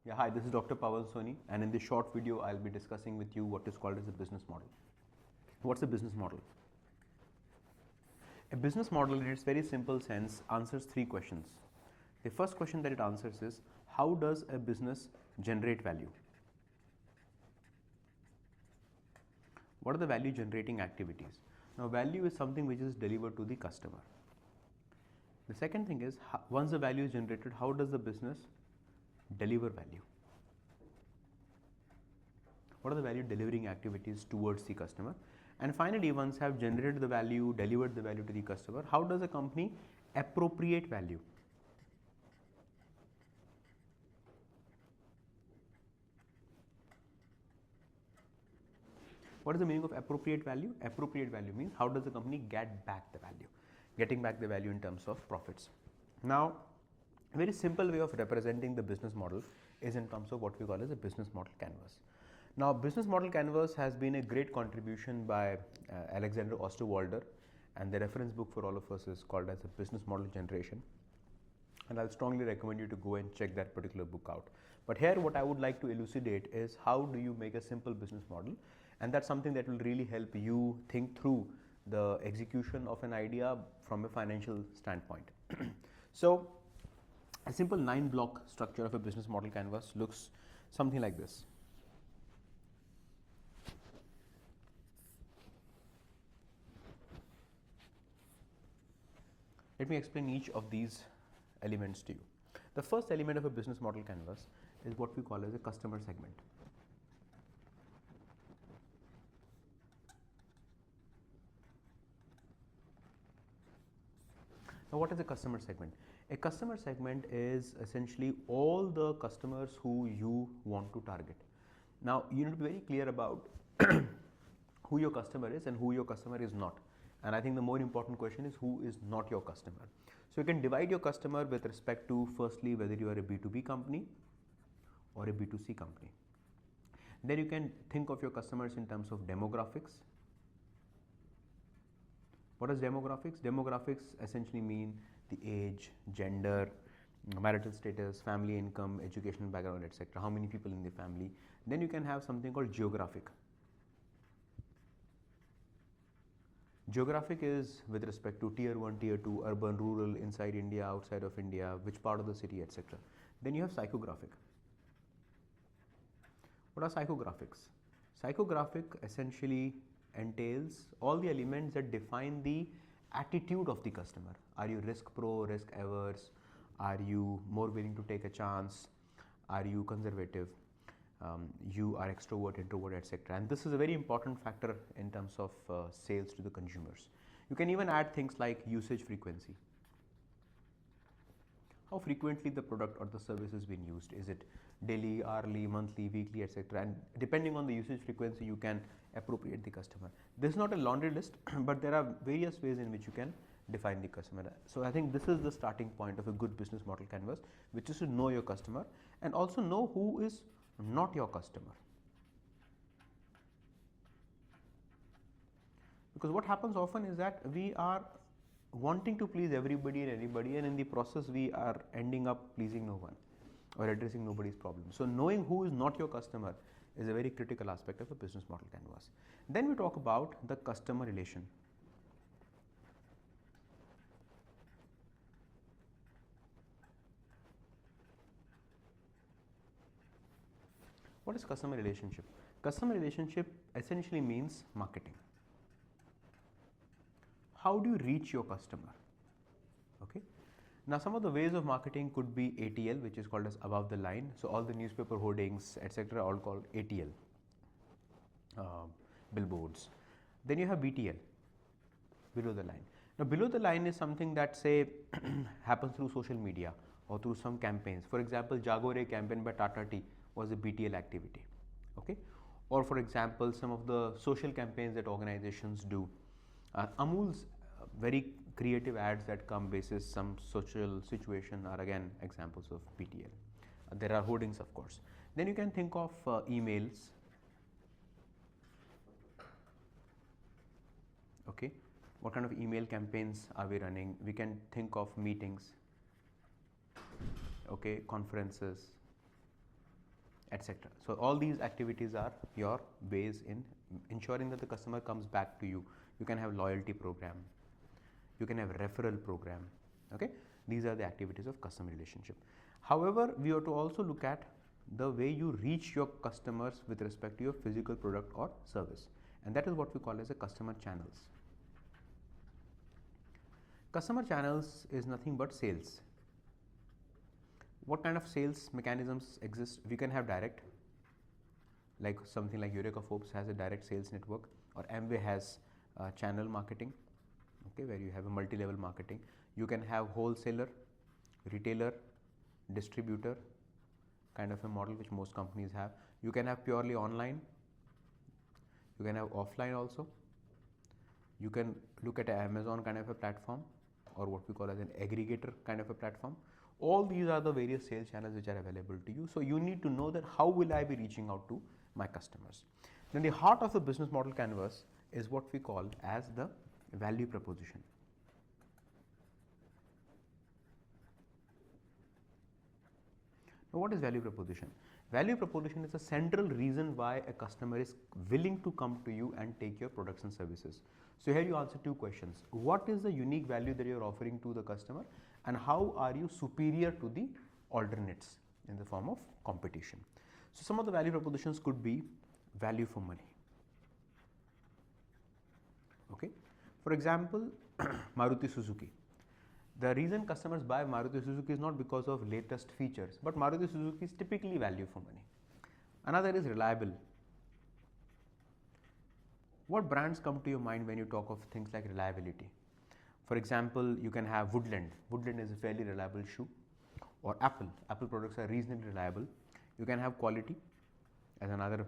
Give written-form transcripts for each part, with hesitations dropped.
Yeah, hi, this is Dr. Pavan Soni, and in this short video, I'll be discussing with you what is called as a business model. What's a business model? A business model, in its very simple sense, answers three questions. The first question that it answers is, how does a business generate value? What are the value generating activities? Now, value is something which is delivered to the customer. The second thing is, once the value is generated, how does the business deliver value? What are the value delivering activities towards the customer? And finally, once have generated the value, delivered the value to the customer, how does a company appropriate value? What is the meaning of appropriate value? Appropriate value means how does the company get back the value? Getting back the value in terms of profits. Now, a very simple way of representing the business model is in terms of what we call as a business model canvas. Now, business model canvas has been a great contribution by Alexander Osterwalder, and the reference book for all of us is called as a business model generation. And I'll strongly recommend you to go and check that particular book out. But here what I would like to elucidate is how do you make a simple business model, and that's something that will really help you think through the execution of an idea from a financial standpoint. So a simple 9-block structure of a business model canvas looks something like this. Let me explain each of these elements to you. The first element of a business model canvas is what we call as a customer segment. Now, what is a customer segment? A customer segment is essentially all the customers who you want to target. Now, you need to be very clear about who your customer is and who your customer is not. And I think the more important question is who is not your customer. So you can divide your customer with respect to, firstly, whether you are a B2B company or a B2C company. Then you can think of your customers in terms of demographics. What is demographics? Demographics essentially mean the age, gender, marital status, family income, educational background, etc. How many people in the family. Then you can have something called geographic. Geographic is with respect to tier 1, tier 2, urban, rural, inside India, outside of India, which part of the city, etc. Then you have psychographic. What are psychographics? Psychographic essentially entails all the elements that define the attitude of the customer. Are you risk pro, risk averse? Are you more willing to take a chance? Are you conservative? You are extrovert, introvert, etc. And this is a very important factor in terms of sales to the consumers. You can even add things like usage frequency. How frequently the product or the service is being used. Is it daily, hourly, monthly, weekly, etc. And depending on the usage frequency, you can appropriate the customer. This is not a laundry list, but there are various ways in which you can define the customer. So I think this is the starting point of a good business model canvas, which is to know your customer and also know who is not your customer. Because what happens often is that we are wanting to please everybody and anybody, and in the process we are ending up pleasing no one or addressing nobody's problem. So knowing who is not your customer is a very critical aspect of a business model canvas. Then we talk about the customer relation. What is customer relationship? Customer relationship essentially means marketing. How do you reach your customer? Okay. Now, some of the ways of marketing could be ATL, which is called as above the line. So all the newspaper hoardings, etc., all called ATL, billboards. Then you have BTL, below the line. Now, below the line is something that say happens through social media or through some campaigns. For example, Jagore campaign by Tata Tea was a BTL activity. Okay. Or for example, some of the social campaigns that organizations do. Amul's very creative ads that come basis some social situation are again examples of BTL. There are hoardings, of course. Then you can think of emails. Okay, what kind of email campaigns are we running? We can think of meetings. Okay, conferences. etc. So all these activities are your ways in ensuring that the customer comes back to you. You can have loyalty program, you can have referral program. Okay, these are the activities of customer relationship. However, we have to also look at the way you reach your customers with respect to your physical product or service, and that is what we call as a customer channels. Customer channels is nothing but sales. What kind of sales mechanisms exist? We can have direct, like something like Eureka Forbes has a direct sales network, or Amway has channel marketing, okay, where you have a multi-level marketing. You can have wholesaler, retailer, distributor kind of a model, which most companies have. You can have purely online, you can have offline also. You can look at an Amazon kind of a platform, or what we call as an aggregator kind of a platform. All these are the various sales channels which are available to you. So you need to know that how will I be reaching out to my customers. Then the heart of the business model canvas is what we call as the value proposition. Now, what is value proposition? Value proposition is a central reason why a customer is willing to come to you and take your products and services. So here you answer two questions. What is the unique value that you are offering to the customer, and how are you superior to the alternates in the form of competition? So some of the value propositions could be value for money. Okay, for example, Maruti Suzuki. The reason customers buy Maruti Suzuki is not because of latest features, but Maruti Suzuki is typically value for money. Another is reliable. What brands come to your mind when you talk of things like reliability? For example, you can have Woodland. Woodland is a fairly reliable shoe. Or Apple. Apple products are reasonably reliable. You can have quality as another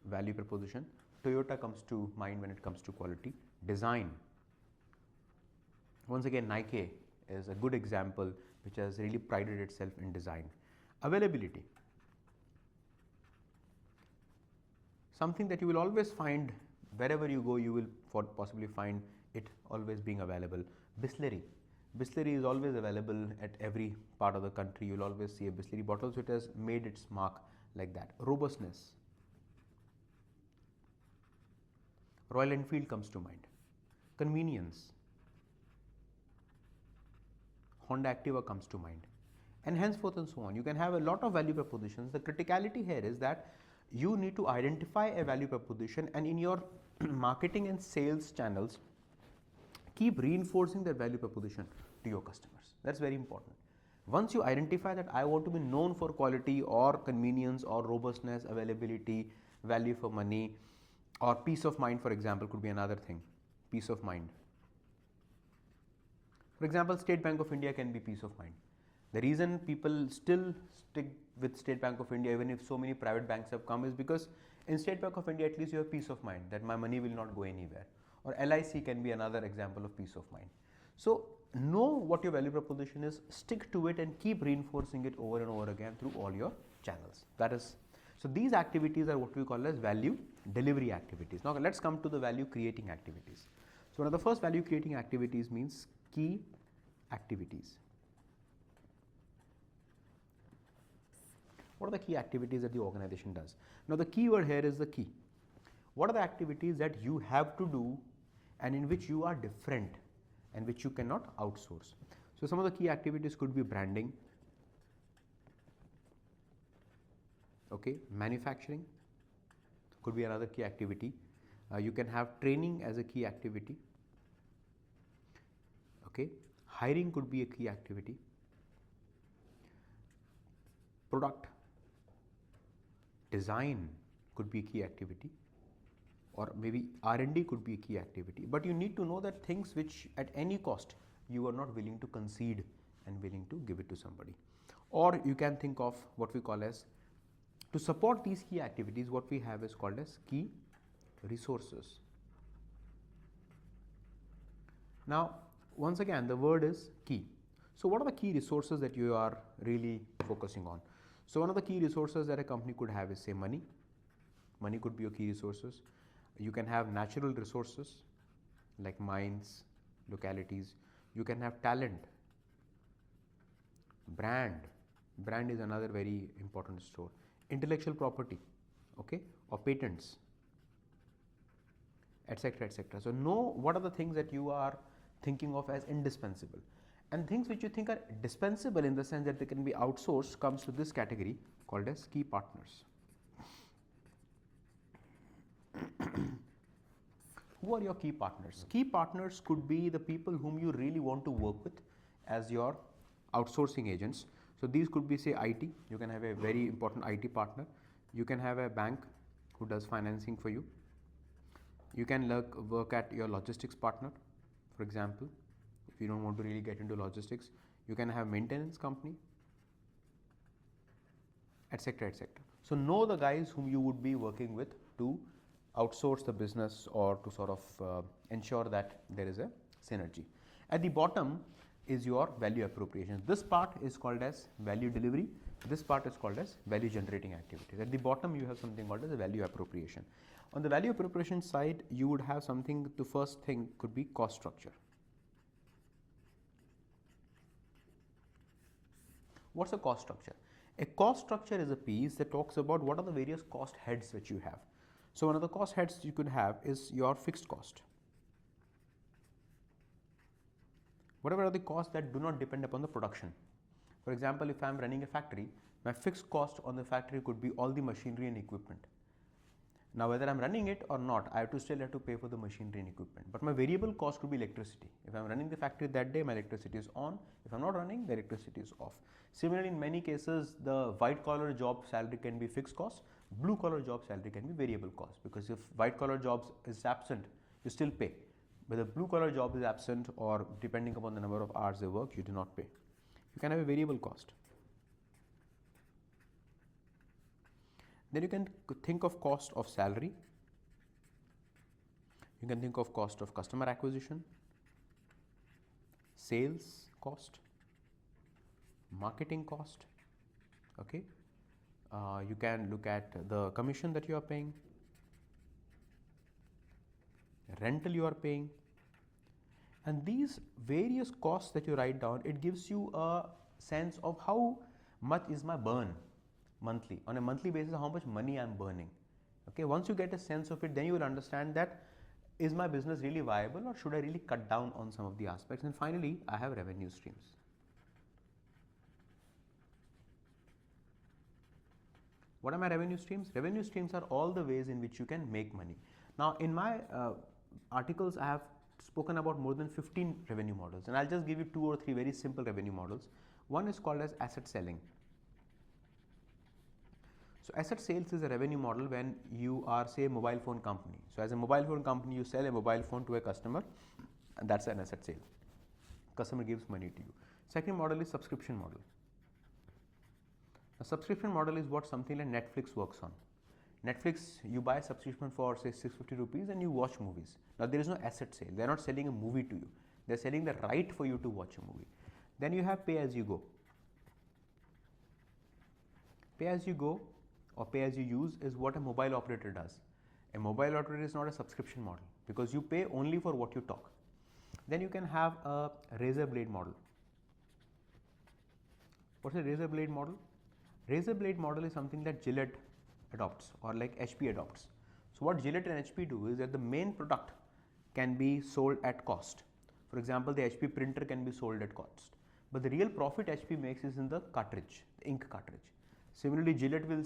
value proposition. Toyota comes to mind when it comes to quality. Design. Once again, Nike is a good example which has really prided itself in design. Availability. Something that you will always find wherever you go, you will possibly find it always being available. Bisleri. Bisleri is always available at every part of the country. You will always see a Bisleri bottle, so it has made its mark like that. Robustness. Royal Enfield comes to mind. Convenience. Honda Activa comes to mind, and henceforth and so on. You can have a lot of value propositions. The criticality here is that you need to identify a value proposition, and in your marketing and sales channels, keep reinforcing that value proposition to your customers. That's very important. Once you identify that I want to be known for quality or convenience or robustness, availability, value for money, or peace of mind, for example, could be another thing. Peace of mind. For example, State Bank of India can be peace of mind. The reason people still stick with State Bank of India, even if so many private banks have come, is because in State Bank of India, at least you have peace of mind that my money will not go anywhere. Or LIC can be another example of peace of mind. So know what your value proposition is, stick to it, and keep reinforcing it over and over again through all your channels. That is, so these activities are what we call as value delivery activities. Now let's come to the value creating activities. So one of the first value creating activities means key activities. What are the key activities that the organization does? Now the key word here is the key. What are the activities that you have to do and in which you are different and which you cannot outsource? So some of the key activities could be branding, okay, manufacturing could be another key activity. You can have training as a key activity. Okay, hiring could be a key activity. Product design could be a key activity, or maybe R&D could be a key activity. But you need to know that things which at any cost you are not willing to concede and willing to give it to somebody. Or you can think of what we call as, to support these key activities, what we have is called as key resources. Now once again, the word is key. So what are the key resources that you are really focusing on? So one of the key resources that a company could have is, say, money. Money could be your key resources. You can have natural resources like mines, localities. You can have talent. Brand is another very important store. intellectual property, okay, or patents, etc., etc. So know what are the things that you are thinking of as indispensable, and things which you think are dispensable in the sense that they can be outsourced comes to this category called as key partners. Who are your key partners? Key partners could be the people whom you really want to work with as your outsourcing agents. So these could be, say, IT. You can have a very important IT partner. You can have a bank who does financing for you. You can work at your logistics partner, for example. If you don't want to really get into logistics, you can have maintenance company, etc., etc. So know the guys whom you would be working with to outsource the business or to sort of ensure that there is a synergy. At the bottom is your value appropriation. This part is called as value delivery. This part is called as value generating activities. At the bottom you have something called as a value appropriation. On the value appropriation side, you would have something, the first thing could be cost structure. What's a cost structure? A cost structure is a piece that talks about what are the various cost heads which you have. So one of the cost heads you could have is your fixed cost. Whatever are the costs that do not depend upon the production. For example, if I am running a factory, my fixed cost on the factory could be all the machinery and equipment. Now whether I am running it or not, I still have to pay for the machinery and equipment. But my variable cost could be electricity. If I am running the factory that day, my electricity is on. If I am not running, the electricity is off. Similarly, in many cases, the white collar job salary can be fixed cost. Blue collar job salary can be variable cost, because if white collar jobs is absent, you still pay. But the blue collar job is absent, or depending upon the number of hours they work, you do not pay. You can have a variable cost. Then you can think of cost of salary. You can think of cost of customer acquisition, sales cost, marketing cost, okay. You can look at the commission that you are paying, rental you are paying, and these various costs that you write down, it gives you a sense of how much is my burn monthly. On a monthly basis, how much money I am burning. Okay, once you get a sense of it, then you will understand that is my business really viable, or should I really cut down on some of the aspects. And finally, I have revenue streams. What are my revenue streams? Revenue streams are all the ways in which you can make money. Now, in my articles, I have spoken about more than 15 revenue models, and I'll just give you 2 or 3 very simple revenue models. One is called as asset selling. So asset sales is a revenue model when you are, say, a mobile phone company. So as a mobile phone company, you sell a mobile phone to a customer, and that's an asset sale. Customer gives money to you. Second model is subscription model. A subscription model is what something like Netflix works on. Netflix, you buy a subscription for, say, 650 rupees and you watch movies. Now there is no asset sale. They are not selling a movie to you. They are selling the right for you to watch a movie. Then you have pay as you go. Pay as you go or pay as you use is what a mobile operator does. A mobile operator is not a subscription model, because you pay only for what you talk. Then you can have a razor blade model. What's a razor blade model? Razor blade model is something that Gillette adopts, or like HP adopts. So what Gillette and HP do is that the main product can be sold at cost. For example, the HP printer can be sold at cost, but the real profit HP makes is in the cartridge, the ink cartridge. Similarly, Gillette will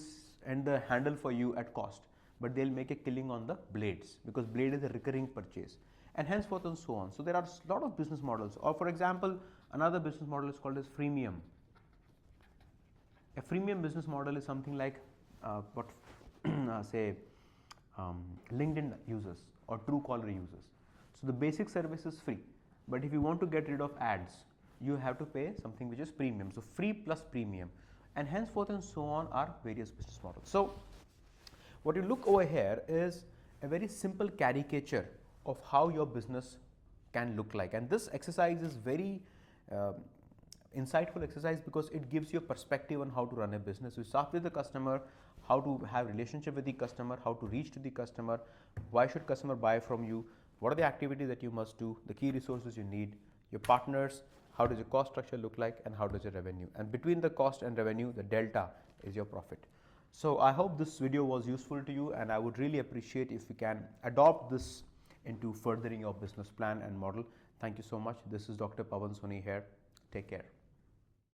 end the handle for you at cost, but they'll make a killing on the blades, because blade is a recurring purchase, and henceforth and so on. So there are a lot of business models. Or for example, another business model is called as freemium. A freemium business model is something like what say LinkedIn users or Truecaller users. So the basic service is free, but if you want to get rid of ads, you have to pay something which is premium. So free plus premium, and henceforth and so on are various business models. So what you look over here is a very simple caricature of how your business can look like, and this exercise is very insightful exercise, because it gives you a perspective on how to run a business. You start with the customer, how to have relationship with the customer, how to reach to the customer, why should customer buy from you, what are the activities that you must do, the key resources you need, your partners, how does your cost structure look like, and how does your revenue, and between the cost and revenue, the delta is your profit. So I hope this video was useful to you, and I would really appreciate if you can adopt this into furthering your business plan and model. Thank you so much. This is Dr. Pavan Soni here. Take care.